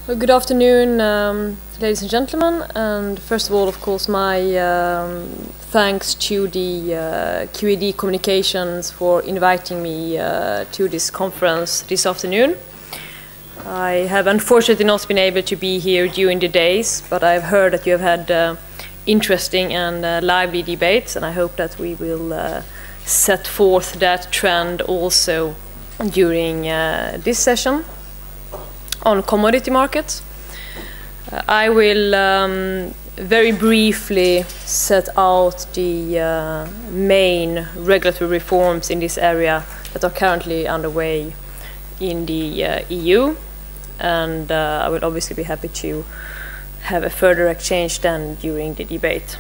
Well, good afternoon, ladies and gentlemen, and first of all, of course, my thanks to the QED Communications for inviting me to this conference this afternoon. I have unfortunately not been able to be here during the days, but I've heard that you have had interesting and lively debates, and I hope that we will set forth that trend also during this session on commodity markets. I will very briefly set out the main regulatory reforms in this area that are currently underway in the EU, and I will obviously be happy to have a further exchange then during the debate.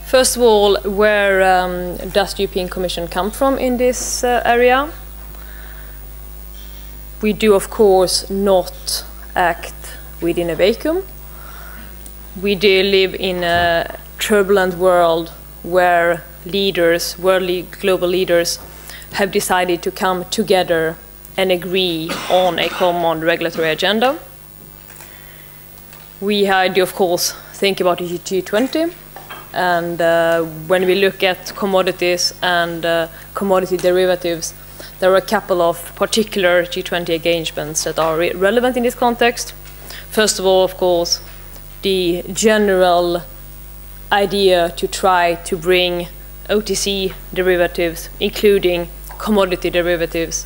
First of all, where does the European Commission come from in this area? We do, of course, not act within a vacuum. We do live in a turbulent world where leaders, global leaders, have decided to come together and agree on a common regulatory agenda. We do, of course, think about the G20. And when we look at commodities and commodity derivatives, there are a couple of particular G20 engagements that are relevant in this context. First of all, of course, the general idea to try to bring OTC derivatives, including commodity derivatives,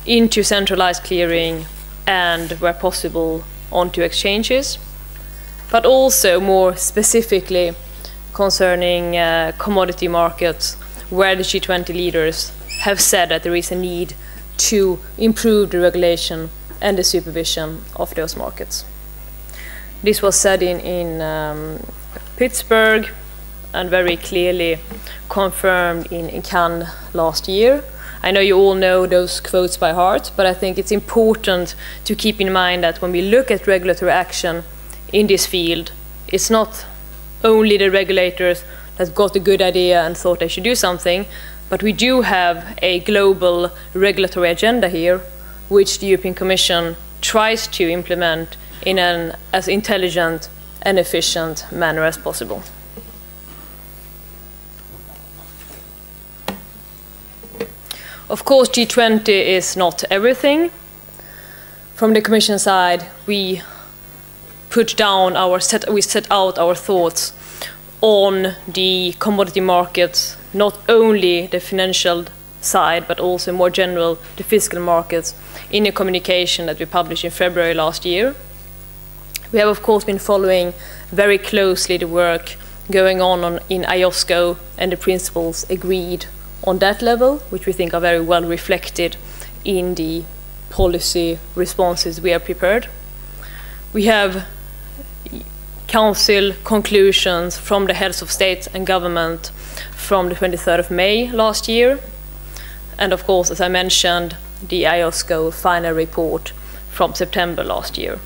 into centralized clearing and, where possible, onto exchanges. But also, more specifically, concerning commodity markets, where the G20 leaders have said that there is a need to improve the regulation and the supervision of those markets. This was said in Pittsburgh and very clearly confirmed in Cannes last year. I know you all know those quotes by heart, but I think it's important to keep in mind that when we look at regulatory action in this field, it's not only the regulators that got a good idea and thought they should do something, but we do have a global regulatory agenda here, which the European Commission tries to implement in an as intelligent and efficient manner as possible. Of course, G20 is not everything. From the Commission side, we set out our thoughts on the commodity markets, not only the financial side, but also more general, the fiscal markets, in a communication that we published in February last year. We have, of course, been following very closely the work going on in IOSCO and the principles agreed on that level, which we think are very well reflected in the policy responses we have prepared. We have Council conclusions from the heads of state and government from the 23rd of May last year. And of course, as I mentioned, the IOSCO final report from September last year.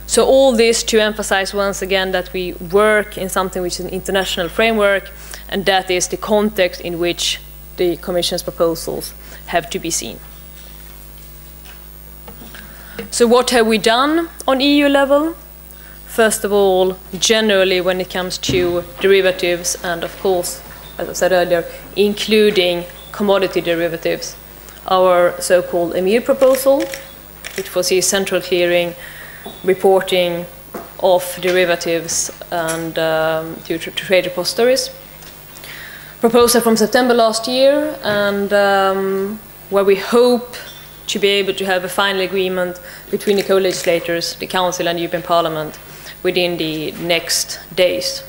So all this to emphasize once again that we work in something which is an international framework, and that is the context in which the Commission's proposals have to be seen. So what have we done on EU level? First of all, generally when it comes to derivatives, and of course, as I said earlier, including commodity derivatives, our so-called EMIR proposal, which foresees central clearing, reporting of derivatives and to trade repositories. Proposal from September last year, and where we hope to be able to have a final agreement between the co-legislators, the Council and the European Parliament, within the next days.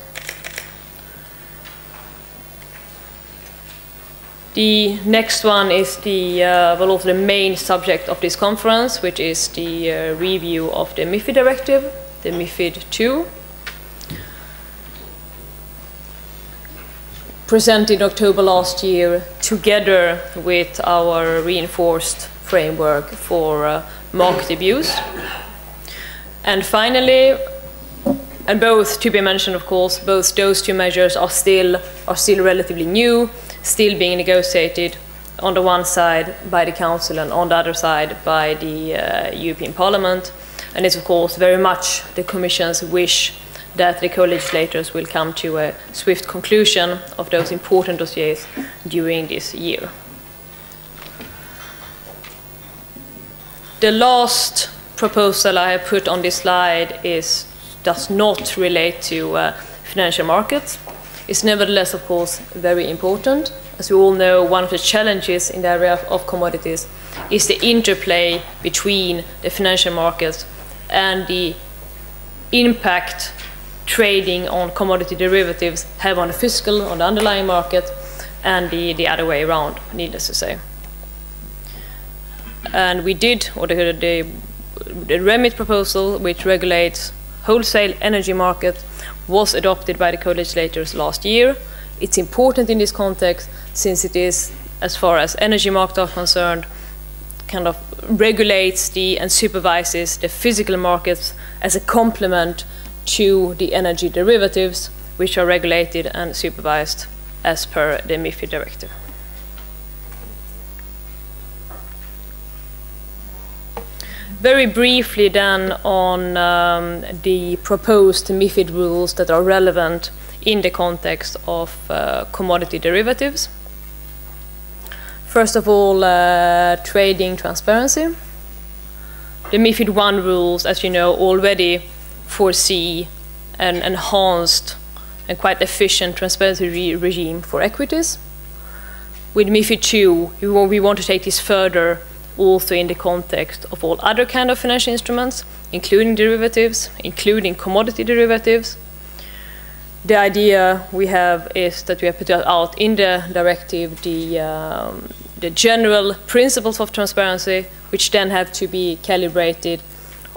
The next one is also the main subject of this conference, which is the review of the MiFID directive, the MiFID II, presented in October last year, together with our reinforced framework for market abuse. And finally, And both, to be mentioned, of course, both those two measures are still relatively new, still being negotiated on the one side by the Council and on the other side by the European Parliament. And it's, of course, very much the Commission's wish that the co-legislators will come to a swift conclusion of those important dossiers during this year. The last proposal I have put on this slide does not relate to financial markets. It's nevertheless, of course, very important. As we all know, one of the challenges in the area of commodities is the interplay between the financial markets and the impact trading on commodity derivatives have on the physical, on the underlying market, and the other way around, needless to say. And we did, or the REMIT proposal, which regulates wholesale energy market, was adopted by the co-legislators last year. It's important in this context since it is, as far as energy markets are concerned, kind of regulates and supervises the physical markets as a complement to the energy derivatives, which are regulated and supervised as per the MiFIR directive. Very briefly then on the proposed MiFID rules that are relevant in the context of commodity derivatives. First of all, trading transparency. The MiFID I rules, as you know, already foresee an enhanced and quite efficient transparency regime for equities. With MiFID II, we want to take this further also in the context of all other kinds of financial instruments, including derivatives, including commodity derivatives. The idea we have is that we have put out in the directive the general principles of transparency, which then have to be calibrated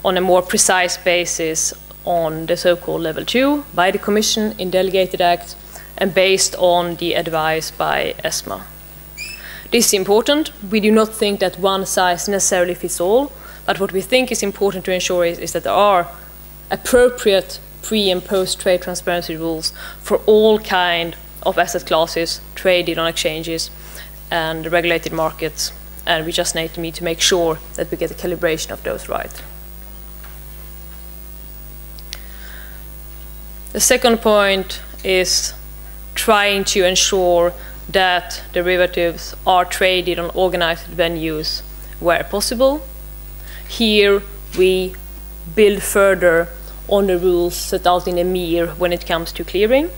on a more precise basis on the so-called level 2 by the Commission in delegated acts and based on the advice by ESMA. This is important. We do not think that one size necessarily fits all, but what we think is important to ensure is that there are appropriate pre- and post-trade transparency rules for all kinds of asset classes traded on exchanges and regulated markets, and we just need to make sure that we get the calibration of those right. The second point is trying to ensure that derivatives are traded on organized venues where possible. Here we build further on the rules set out in the MiFIR when it comes to clearing.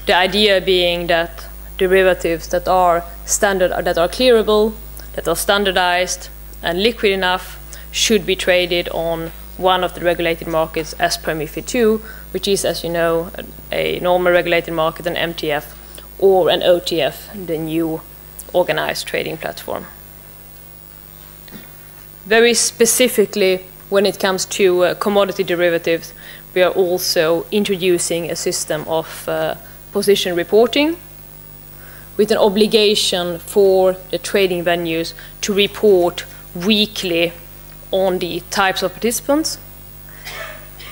The idea being that derivatives that are clearable, that are standardized and liquid enough should be traded on one of the regulated markets as per MiFID II, which is, as you know, a normal regulated market, an MTF, or an OTF, the new organized trading platform. Very specifically, when it comes to commodity derivatives, we are also introducing a system of position reporting with an obligation for the trading venues to report weekly on the types of participants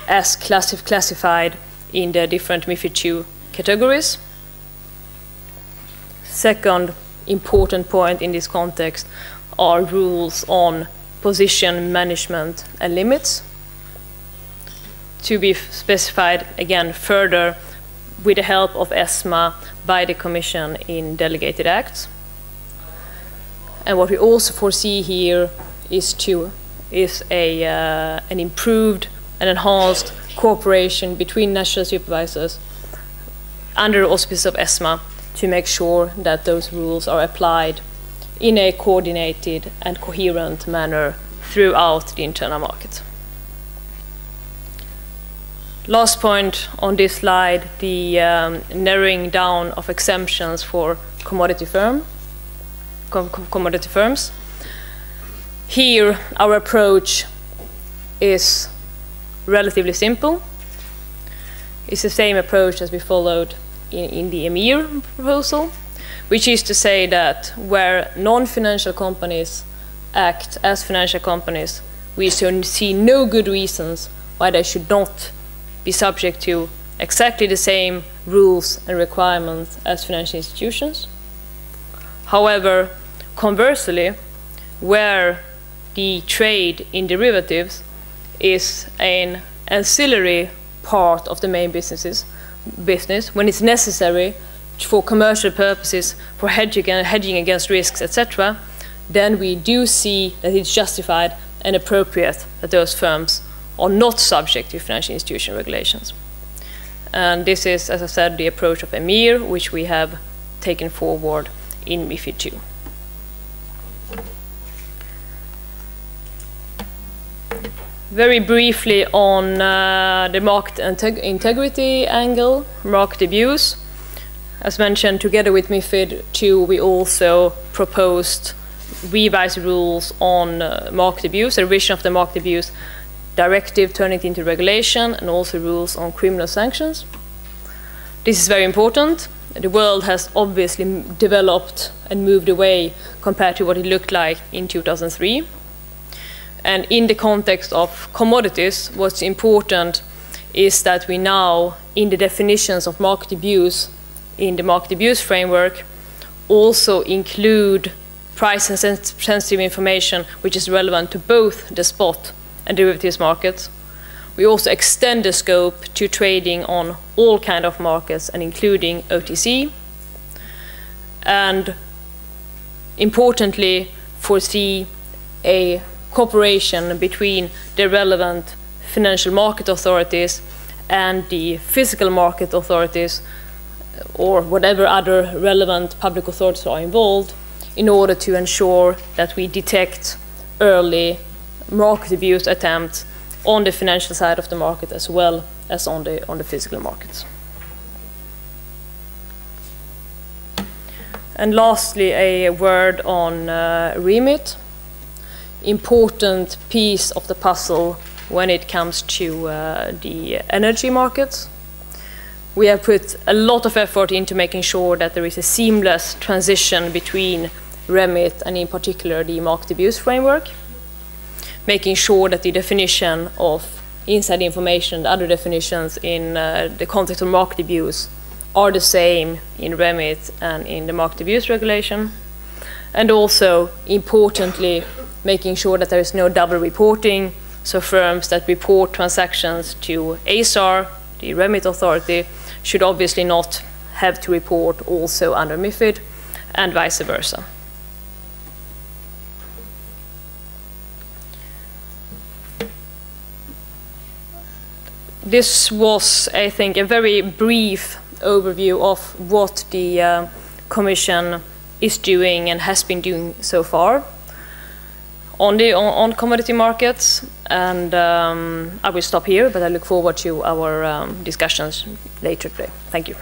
as classified in the different MiFID II categories. Second important point in this context are rules on position management and limits, to be specified again further with the help of ESMA by the Commission in delegated acts. And what we also foresee here is an improved and enhanced cooperation between national supervisors under the auspices of ESMA to make sure that those rules are applied in a coordinated and coherent manner throughout the internal market. Last point on this slide, the narrowing down of exemptions for commodity firms. Here, our approach is relatively simple. It's the same approach as we followed in the EMIR proposal, which is to say that where non-financial companies act as financial companies, we see no good reasons why they should not be subject to exactly the same rules and requirements as financial institutions. However, conversely, where the trade in derivatives is an ancillary part of the main business, when it's necessary for commercial purposes, for hedging against risks, etc., then we do see that it's justified and appropriate that those firms are not subject to financial institution regulations. And this is, as I said, the approach of EMIR, which we have taken forward in MiFID II. Very briefly on the market integrity angle, market abuse. As mentioned, together with MiFID II, we also proposed revised rules on market abuse, a revision of the market abuse directive, turning it into regulation, and also rules on criminal sanctions. This is very important. The world has obviously developed and moved away compared to what it looked like in 2003. And in the context of commodities, what's important is that we now, in the definitions of market abuse, in the market abuse framework, also include price and sensitive information which is relevant to both the spot and derivatives markets. We also extend the scope to trading on all kinds of markets and including OTC. And importantly, foresee a cooperation between the relevant financial market authorities and the physical market authorities, or whatever other relevant public authorities are involved, in order to ensure that we detect early market abuse attempts on the financial side of the market as well as on the physical markets. And lastly, a word on remit. Important piece of the puzzle when it comes to the energy markets. We have put a lot of effort into making sure that there is a seamless transition between remit and in particular the market abuse framework, making sure that the definition of inside information and other definitions in the context of market abuse are the same in remit and in the market abuse regulation, and also importantly making sure that there is no double reporting, so firms that report transactions to ASAR, the remit authority, should obviously not have to report also under MiFID, and vice versa. This was, I think, a very brief overview of what the Commission is doing and has been doing so far on commodity markets, and I will stop here, but I look forward to our discussions later today. Thank you.